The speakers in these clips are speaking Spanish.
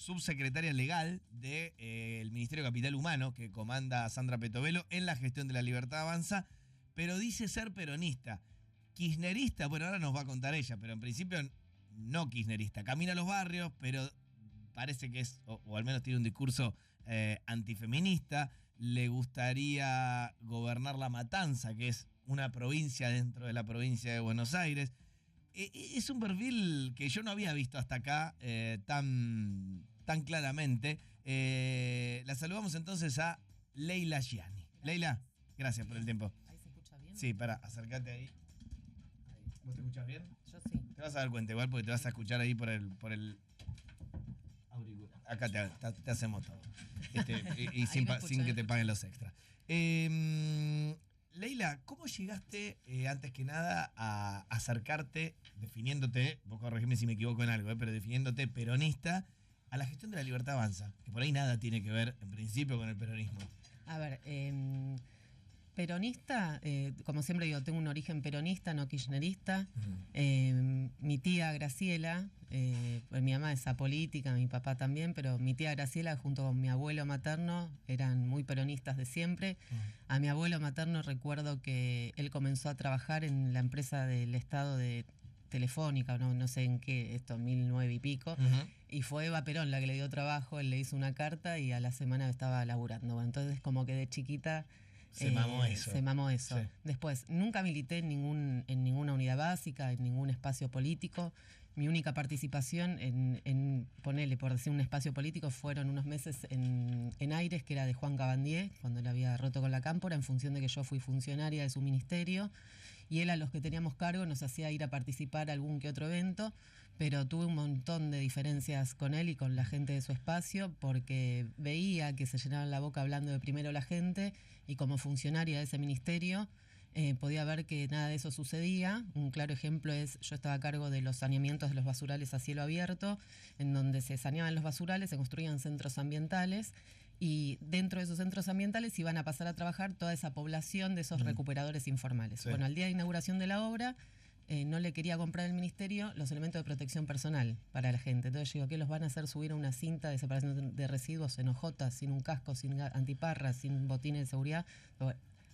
subsecretaria legal del Ministerio de Capital Humano, que comanda Sandra Petovelo en la gestión de La Libertad Avanza, pero dice ser peronista. Kirchnerista, bueno, ahora nos va a contar ella, pero en principio no kirchnerista. Camina a los barrios, pero parece que es, o al menos tiene un discurso antifeminista. Le gustaría gobernar La Matanza, que es una provincia dentro de la provincia de Buenos Aires. Es un perfil que yo no había visto hasta acá tan claramente. La saludamos entonces a Leila Gianni. Leila, gracias por el tiempo. ¿Ahí se escucha bien? Sí, acércate ahí. ¿Vos te escuchás bien? Yo sí. Te vas a dar cuenta igual porque te vas a escuchar ahí por el auricular. Acá te hacemos todo. Y sin que te paguen los extras. Leila, ¿cómo llegaste, antes que nada, a acercarte, definiéndote, vos corregime si me equivoco en algo, pero definiéndote peronista, a la gestión de La Libertad Avanza? Que por ahí nada tiene que ver, en principio, con el peronismo. A ver, peronista, como siempre digo, tengo un origen peronista, no kirchnerista. Mi tía Graciela, pues mi mamá es apolítica, mi papá también, pero mi tía Graciela junto con mi abuelo materno eran muy peronistas de siempre. A mi abuelo materno recuerdo que él comenzó a trabajar en la empresa del Estado de Telefónica, no sé en qué, 1009 y pico, y fue Eva Perón la que le dio trabajo, él le hizo una carta y a la semana estaba laburando. Entonces como que de chiquita se mamó eso. Sí. Después, nunca milité en ninguna unidad básica, en ningún espacio político. Mi única participación en ponerle, por decir, un espacio político fueron unos meses en Aires, que era de Juan Cabandier, cuando él había roto con la Cámpora, en función de que yo fui funcionaria de su ministerio, y él a los que teníamos cargo nos hacía ir a participar a algún que otro evento, pero tuve un montón de diferencias con él y con la gente de su espacio, porque veía que se llenaban la boca hablando de primero la gente, y como funcionaria de ese ministerio podía ver que nada de eso sucedía. Un claro ejemplo es, yo estaba a cargo de los saneamientos de los basurales a cielo abierto, en donde se saneaban los basurales, se construían centros ambientales, y dentro de esos centros ambientales iban a pasar a trabajar toda esa población de esos recuperadores informales. Sí. Bueno, al día de inauguración de la obra, no le quería comprar el ministerio los elementos de protección personal para la gente. Entonces yo digo, ¿qué los van a hacer subir a una cinta de separación de residuos en hojotas, sin un casco, sin antiparras, sin botines de seguridad?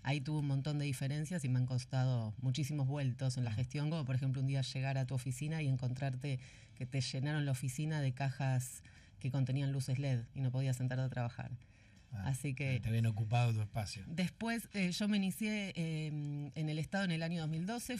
Ahí tuve un montón de diferencias y me han costado muchísimos vueltos en la gestión, como por ejemplo un día llegar a tu oficina y encontrarte que te llenaron la oficina de cajas que contenían luces LED y no podías sentarte a trabajar. Así que te habían ocupado tu espacio. Después yo me inicié en el Estado en el año 2012,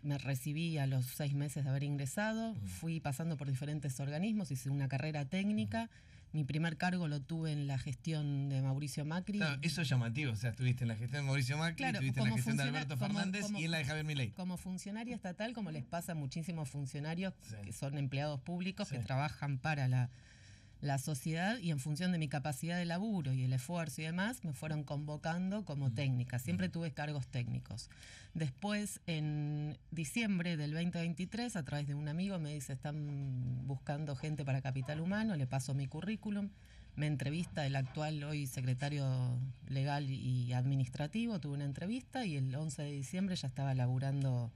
me recibí a los 6 meses de haber ingresado, fui pasando por diferentes organismos, hice una carrera técnica. Mi primer cargo lo tuve en la gestión de Mauricio Macri. Claro, eso es llamativo, o sea, estuviste en la gestión de Mauricio Macri, claro, estuviste en la gestión de Alberto Fernández y en la de Javier Milei. Como funcionaria estatal, como les pasa a muchísimos funcionarios que son empleados públicos, que trabajan para la sociedad, y en función de mi capacidad de laburo y el esfuerzo y demás, me fueron convocando como técnica. Siempre tuve cargos técnicos. Después, en diciembre del 2023, a través de un amigo, me dice, están buscando gente para Capital Humano, le paso mi currículum, me entrevista el actual, hoy secretario legal y administrativo, tuve una entrevista y el 11 de diciembre ya estaba laburando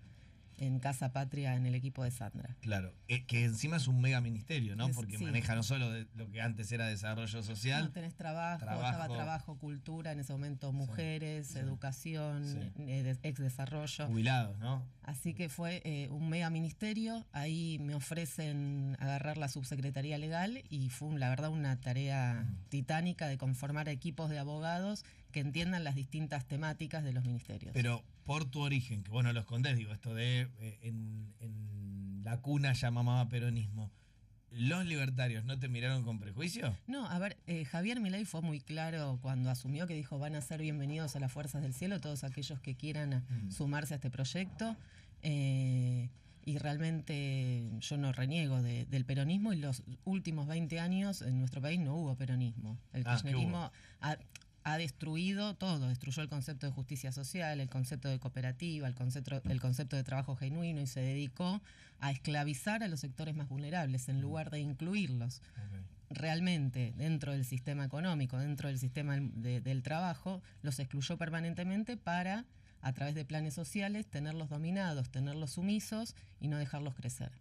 en Casa Patria en el equipo de Sandra. Claro, que encima es un mega ministerio, ¿no? Porque maneja no solo de lo que antes era desarrollo social. No, tenés trabajo, cultura, en ese momento mujeres, educación, ex desarrollo. Jubilados, ¿no? Así que fue un mega ministerio. Ahí me ofrecen agarrar la subsecretaría legal y fue, la verdad, una tarea titánica de conformar equipos de abogados que entiendan las distintas temáticas de los ministerios. Pero por tu origen, que bueno, lo escondés, digo, esto de en la cuna ya mamaba peronismo, ¿los libertarios no te miraron con prejuicio? No, a ver, Javier Milei fue muy claro cuando asumió, que dijo, van a ser bienvenidos a las fuerzas del cielo todos aquellos que quieran sumarse a este proyecto. Y realmente yo no reniego del peronismo, y los últimos 20 años en nuestro país no hubo peronismo. El kirchnerismo ha destruido todo, destruyó el concepto de justicia social, el concepto de cooperativa, el concepto de trabajo genuino, y se dedicó a esclavizar a los sectores más vulnerables en lugar de incluirlos. Realmente dentro del sistema económico, dentro del sistema del trabajo, los excluyó permanentemente para, a través de planes sociales, tenerlos dominados, tenerlos sumisos y no dejarlos crecer.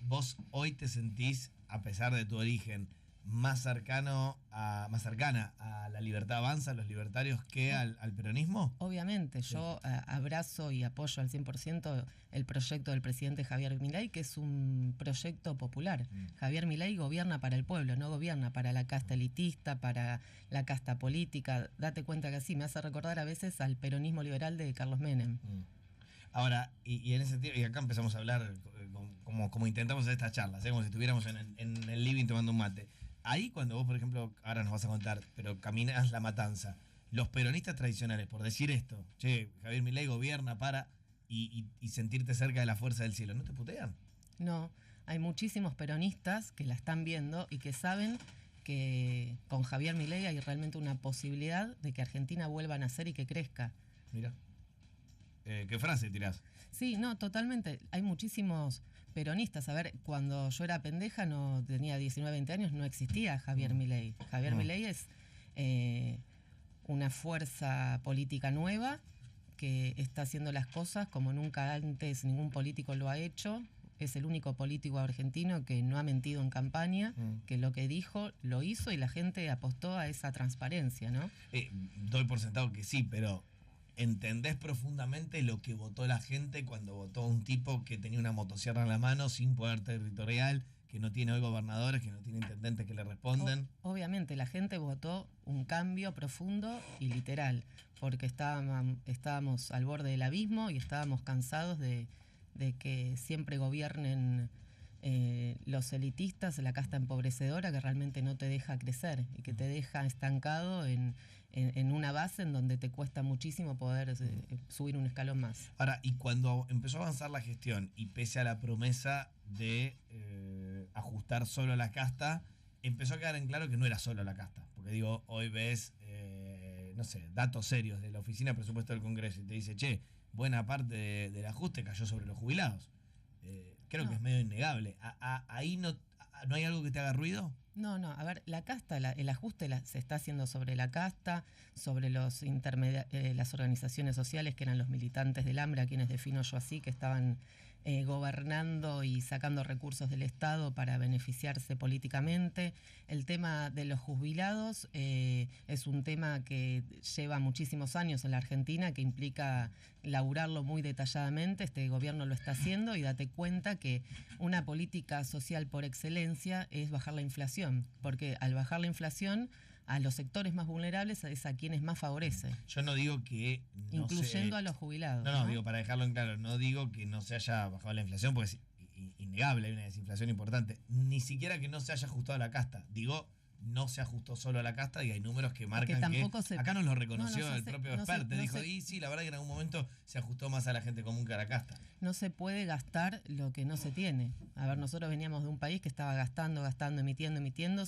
¿Vos hoy te sentís, a pesar de tu origen, más cercana a la Libertad Avanza, a los libertarios, que al peronismo? Obviamente, Sí. yo abrazo y apoyo al 100% el proyecto del presidente Javier Milei, que es un proyecto popular. Javier Milei gobierna para el pueblo, no gobierna para la casta elitista, para la casta política. Date cuenta que así me hace recordar a veces al peronismo liberal de Carlos Menem. Ahora, y en ese sentido, y acá empezamos a hablar como intentamos hacer estas charlas, como si estuviéramos en el living tomando un mate. Ahí cuando vos, por ejemplo, ahora nos vas a contar, pero caminás La Matanza, los peronistas tradicionales, por decir esto, che, Javier Milei gobierna para, y sentirte cerca de la fuerza del cielo, ¿no te putean? No, hay muchísimos peronistas que la están viendo y que saben que con Javier Milei hay realmente una posibilidad de que Argentina vuelva a nacer y que crezca. Mira. ¿Qué frase tirás? Sí, no, totalmente. Hay muchísimos peronistas. A ver, cuando yo era pendeja, no tenía 19, 20 años, no existía Javier Milei. Javier Milei es una fuerza política nueva que está haciendo las cosas como nunca antes ningún político lo ha hecho. Es el único político argentino que no ha mentido en campaña, que lo que dijo lo hizo y la gente apostó a esa transparencia, ¿no? Doy por sentado que sí, pero ¿entendés profundamente lo que votó la gente cuando votó a un tipo que tenía una motosierra en la mano, sin poder territorial, que no tiene hoy gobernadores, que no tiene intendentes que le responden? Obviamente, la gente votó un cambio profundo y literal, porque estábamos al borde del abismo y estábamos cansados de que siempre gobiernen los elitistas, la casta empobrecedora que realmente no te deja crecer y que te deja estancado en una base en donde te cuesta muchísimo poder subir un escalón más. Ahora, y cuando empezó a avanzar la gestión y pese a la promesa de ajustar solo la casta, empezó a quedar en claro que no era solo la casta. Porque digo, hoy ves, no sé, datos serios de la Oficina de Presupuesto del Congreso y te dice, che, buena parte del ajuste cayó sobre los jubilados. Creo que es medio innegable. ¿Ahí no hay algo que te haga ruido? No, a ver, la casta, el ajuste se está haciendo sobre la casta, sobre las organizaciones sociales que eran los militantes del hambre, a quienes defino yo así, que estaban gobernando y sacando recursos del Estado para beneficiarse políticamente. El tema de los jubilados es un tema que lleva muchísimos años en la Argentina, que implica laburarlo muy detalladamente. Este gobierno lo está haciendo y date cuenta que una política social por excelencia es bajar la inflación, porque al bajar la inflación a los sectores más vulnerables es a quienes más favorece. Yo no digo que no incluyendo a los jubilados. No, digo, para dejarlo en claro, no digo que no se haya bajado la inflación, porque es innegable, hay una desinflación importante. Ni siquiera que no se haya ajustado a la casta. Digo, no se ajustó solo a la casta y hay números que marcan que acá nos lo reconoció el propio experto. Dijo, y sí, la verdad que en algún momento se ajustó más a la gente común que a la casta. No se puede gastar lo que no se tiene. A ver, nosotros veníamos de un país que estaba gastando, emitiendo,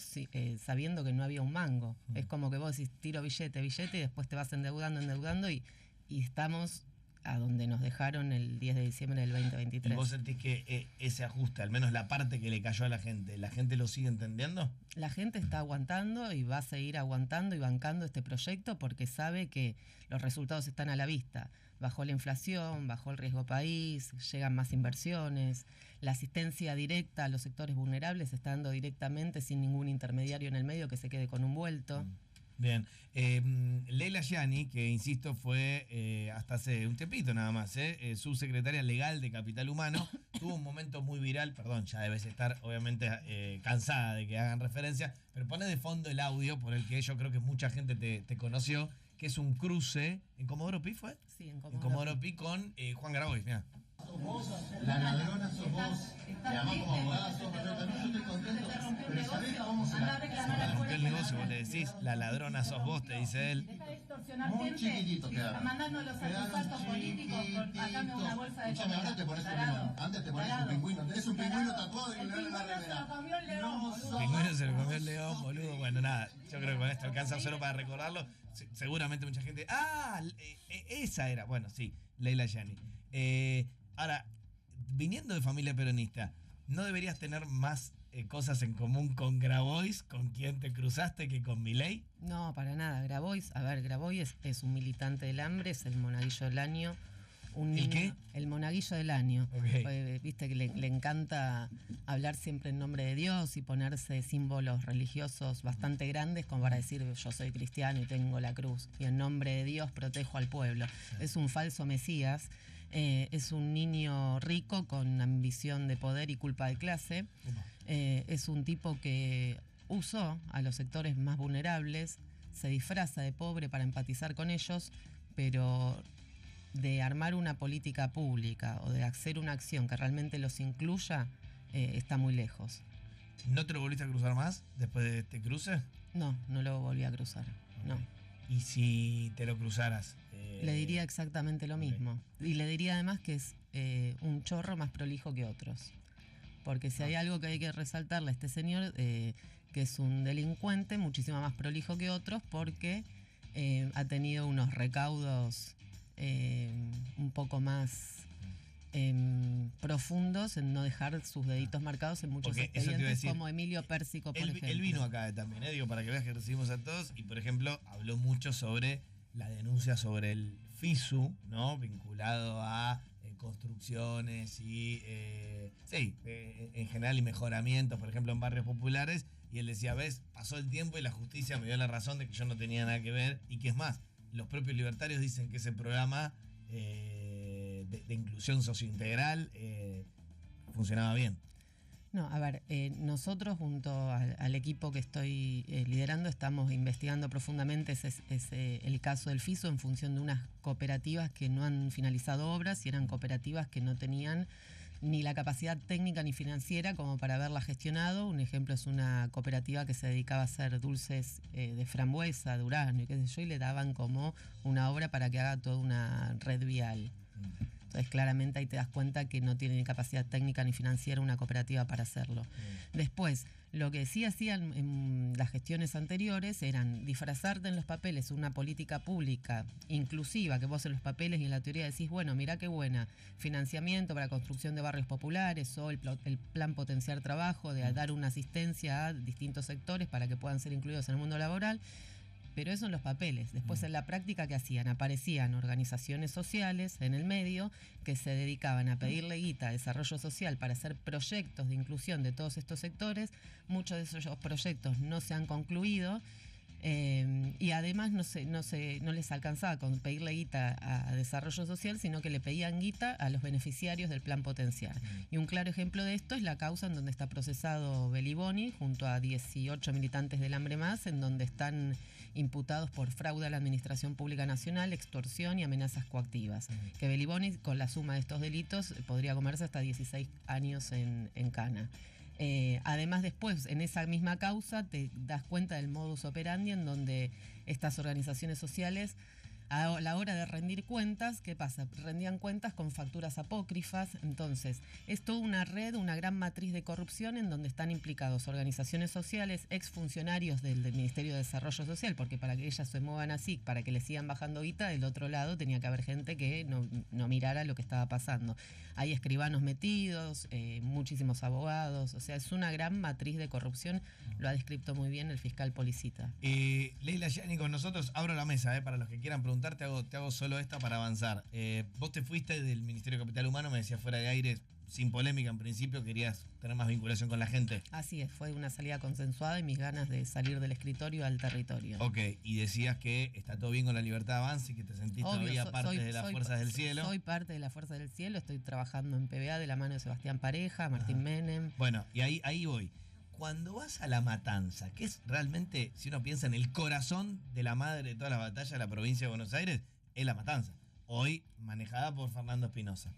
sabiendo que no había un mango. Es como que vos decís, tiro billete, y después te vas endeudando y estamos a donde nos dejaron el 10 de diciembre del 2023. ¿Y vos sentís que ese ajuste, al menos la parte que le cayó a la gente lo sigue entendiendo? La gente está aguantando y va a seguir aguantando y bancando este proyecto porque sabe que los resultados están a la vista. Bajó la inflación, bajó el riesgo país, llegan más inversiones, la asistencia directa a los sectores vulnerables está dando directamente sin ningún intermediario en el medio que se quede con un vuelto. Bien, Leila Yani, que insisto fue hasta hace un tiempito nada más, subsecretaria legal de Capital Humano, tuvo un momento muy viral, perdón, ya debes estar obviamente cansada de que hagan referencia, pero pone de fondo el audio por el que yo creo que mucha gente te conoció, que es un cruce, ¿en Comodoro Pi fue? Sí, en Comodoro Pi con Juan Grabois, mira. Sos vos, la ladrona sos vos, y además como abogada sos perfecta. No, yo estoy contento, pero ¿sabés cómo se la rompió el negocio? Vos le decís, la ladrona sos vos, te dice él. Deja de extorsionar muy gente, chiquitito quedaron. mandando los artefactos políticos por sacame una bolsa de Escuchame, ahora te pones un pingüino. Antes te pones un pingüino. Tenés un pingüino tatuado y un león en la remera. Pingüino se lo comió el león, boludo. Bueno, nada, yo creo que con esto alcanza solo para recordarlo. Seguramente mucha gente. Esa era. Bueno, sí, Leila Yani. Ahora, viniendo de familia peronista, ¿no deberías tener más cosas en común con Grabois, con quien te cruzaste, que con Milei? No, para nada. Grabois es un militante del hambre, es el monaguillo del año, Un ¿El niño, qué? el monaguillo del año. Ok. Viste que le encanta hablar siempre en nombre de Dios y ponerse símbolos religiosos bastante grandes como para decir yo soy cristiano y tengo la cruz y en nombre de Dios protejo al pueblo. Es un falso mesías. Es un niño rico con ambición de poder y culpa de clase. Es un tipo que usó a los sectores más vulnerables, se disfraza de pobre para empatizar con ellos, pero de armar una política pública o de hacer una acción que realmente los incluya, está muy lejos. ¿No te lo volviste a cruzar más después de este cruce? No lo volví a cruzar, no. ¿Y si te lo cruzaras? Le diría exactamente lo mismo. Y le diría además que es un chorro más prolijo que otros. Porque si hay algo que hay que resaltarle a este señor, que es un delincuente muchísimo más prolijo que otros, porque ha tenido unos recaudos un poco más profundos en no dejar sus deditos marcados en muchos Porque eso te iba a expedientes, decir, como Emilio Pérsico, por ejemplo. Él vino acá también, digo, para que veas que recibimos a todos, y por ejemplo, habló mucho sobre la denuncia sobre el FISU, ¿no? Vinculado a construcciones y, en general, y mejoramientos, por ejemplo, en barrios populares, y él decía, ves, pasó el tiempo y la justicia me dio la razón de que yo no tenía nada que ver, y que es más, los propios libertarios dicen que ese programa de inclusión sociointegral funcionaba bien. No, a ver, nosotros junto al equipo que estoy liderando estamos investigando profundamente el caso del FISO en función de unas cooperativas que no han finalizado obras y eran cooperativas que no tenían ni la capacidad técnica ni financiera como para haberla gestionado. Un ejemplo es una cooperativa que se dedicaba a hacer dulces de frambuesa, durazno y qué sé yo, y le daban como una obra para que haga toda una red vial. Entonces claramente ahí te das cuenta que no tiene ni capacidad técnica ni financiera una cooperativa para hacerlo. Después, lo que sí hacían en las gestiones anteriores eran disfrazarte en los papeles una política pública inclusiva, que vos en los papeles y en la teoría decís, bueno, mirá qué buena, financiamiento para construcción de barrios populares o el plan potenciar trabajo, de dar una asistencia a distintos sectores para que puedan ser incluidos en el mundo laboral. Pero eso en los papeles. Después en la práctica, ¿qué hacían? Aparecían organizaciones sociales en el medio que se dedicaban a pedirle guita a desarrollo social para hacer proyectos de inclusión de todos estos sectores. Muchos de esos proyectos no se han concluido y además no les alcanzaba con pedirle guita a desarrollo social, sino que le pedían guita a los beneficiarios del plan potenciar. Y un claro ejemplo de esto es la causa en donde está procesado Beliboni junto a 18 militantes del Hambre Más, en donde están imputados por fraude a la Administración Pública Nacional, extorsión y amenazas coactivas. Que Beliboni, con la suma de estos delitos, podría comerse hasta 16 años en cana. Además, después, en esa misma causa, te das cuenta del modus operandi en donde estas organizaciones sociales, a la hora de rendir cuentas, ¿qué pasa? Rendían cuentas con facturas apócrifas. Entonces, es toda una red, una gran matriz de corrupción en donde están implicados organizaciones sociales, exfuncionarios del Ministerio de Desarrollo Social, porque para que ellas se muevan así, para que le sigan bajando guita, del otro lado tenía que haber gente que no mirara lo que estaba pasando. Hay escribanos metidos, muchísimos abogados, o sea, es una gran matriz de corrupción, lo ha descrito muy bien el fiscal Policita. Leila Yani con nosotros, abro la mesa, para los que quieran preguntar, te hago solo esta para avanzar. Vos te fuiste del Ministerio de Capital Humano, me decías fuera de aire, sin polémica en principio, querías tener más vinculación con la gente. Así es, fue una salida consensuada y mis ganas de salir del escritorio al territorio. Ok, y decías que está todo bien con la libertad de avance y que te sentís todavía parte de las Fuerzas del Cielo. Soy parte de las Fuerzas del Cielo, estoy trabajando en PBA de la mano de Sebastián Pareja, Martín Menem. Bueno, y ahí voy. Cuando vas a La Matanza, que es realmente, si uno piensa en el corazón de la madre de todas las batallas de la provincia de Buenos Aires, es La Matanza. Hoy manejada por Fernando Espinosa.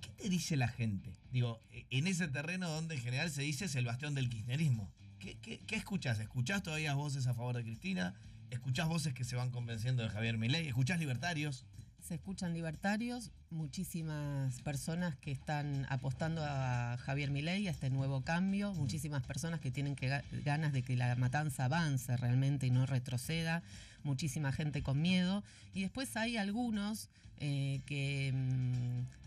¿Qué te dice la gente? Digo, en ese terreno donde en general se dice es el bastión del kirchnerismo. ¿Qué escuchás? ¿Escuchás todavía voces a favor de Cristina? ¿Escuchás voces que se van convenciendo de Javier Milei? ¿Escuchás libertarios? Se escuchan libertarios, muchísimas personas que están apostando a Javier Milei, a este nuevo cambio, muchísimas personas que tienen ganas de que La Matanza avance realmente y no retroceda, muchísima gente con miedo, y después hay algunos que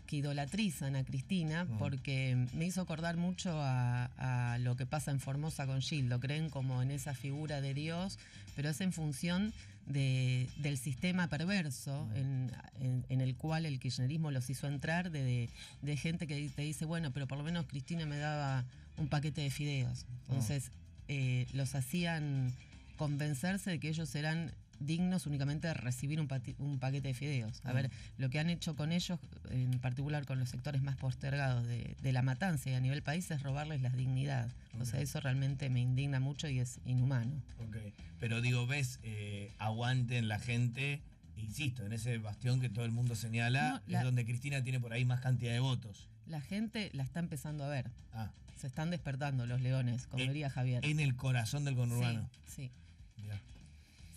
que idolatrizan a Cristina, porque me hizo acordar mucho a lo que pasa en Formosa con Gil. Lo creen como en esa figura de Dios, pero es en función del sistema perverso en el cual el kirchnerismo los hizo entrar, de gente que te dice, bueno, pero por lo menos Cristina me daba un paquete de fideos. Entonces los hacían convencerse de que ellos eran dignos únicamente de recibir un paquete de fideos. A ver, lo que han hecho con ellos, en particular con los sectores más postergados de la matanza y a nivel país, es robarles la dignidad. O sea, eso realmente me indigna mucho y es inhumano. Pero digo, ves, aguante en la gente, insisto, en ese bastión que todo el mundo señala, es donde Cristina tiene por ahí más cantidad de votos. La gente la está empezando a ver. Se están despertando los leones, como diría Javier. En el corazón del conurbano. Sí. Mirá.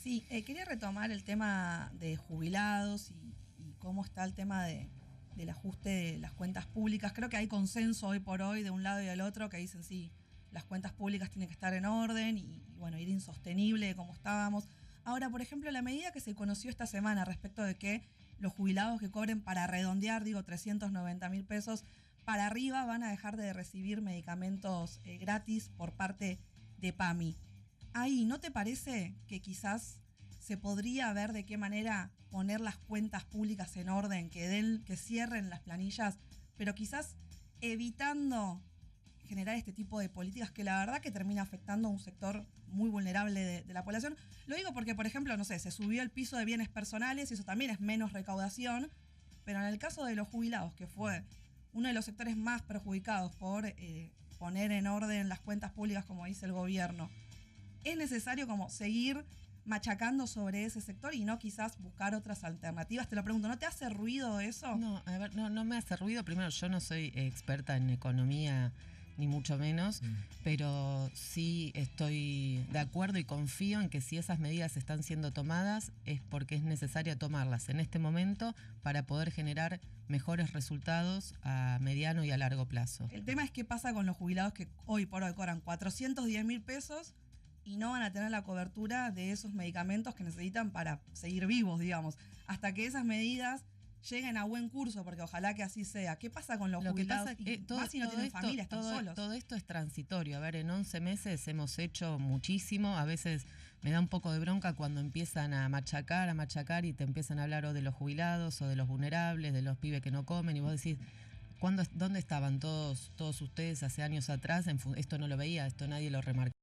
Sí, quería retomar el tema de jubilados y cómo está el tema del ajuste de las cuentas públicas. Creo que hay consenso hoy por hoy de un lado y del otro que dicen sí, las cuentas públicas tienen que estar en orden y bueno, ir insostenible como estábamos. Ahora, por ejemplo, la medida que se conoció esta semana respecto de que los jubilados que cobren, para redondear, 390.000 pesos para arriba, van a dejar de recibir medicamentos gratis por parte de PAMI. Ahí, ¿no te parece que quizás se podría ver de qué manera poner las cuentas públicas en orden, que cierren las planillas, pero quizás evitando generar este tipo de políticas que la verdad que termina afectando a un sector muy vulnerable de la población? Lo digo porque, por ejemplo, no sé, se subió el piso de bienes personales y eso también es menos recaudación, pero en el caso de los jubilados, que fue uno de los sectores más perjudicados por poner en orden las cuentas públicas, como dice el gobierno, es necesario como seguir machacando sobre ese sector y no quizás buscar otras alternativas. Te lo pregunto, ¿no te hace ruido eso? No, a ver, no me hace ruido. Primero, yo no soy experta en economía, ni mucho menos, pero sí estoy de acuerdo y confío en que si esas medidas están siendo tomadas es porque es necesario tomarlas en este momento para poder generar mejores resultados a mediano y a largo plazo. El tema es qué pasa con los jubilados que hoy por hoy cobran 410.000 pesos y no van a tener la cobertura de esos medicamentos que necesitan para seguir vivos, digamos, hasta que esas medidas lleguen a buen curso, porque ojalá que así sea. ¿Qué pasa con los jubilados? Más si no tienen familia, están solos. Todo esto es transitorio. A ver, en 11 meses hemos hecho muchísimo. A veces me da un poco de bronca cuando empiezan a machacar y te empiezan a hablar o de los jubilados o de los vulnerables, de los pibes que no comen, y vos decís, ¿dónde estaban todos ustedes hace años atrás? Esto no lo veía, esto nadie lo remarcó.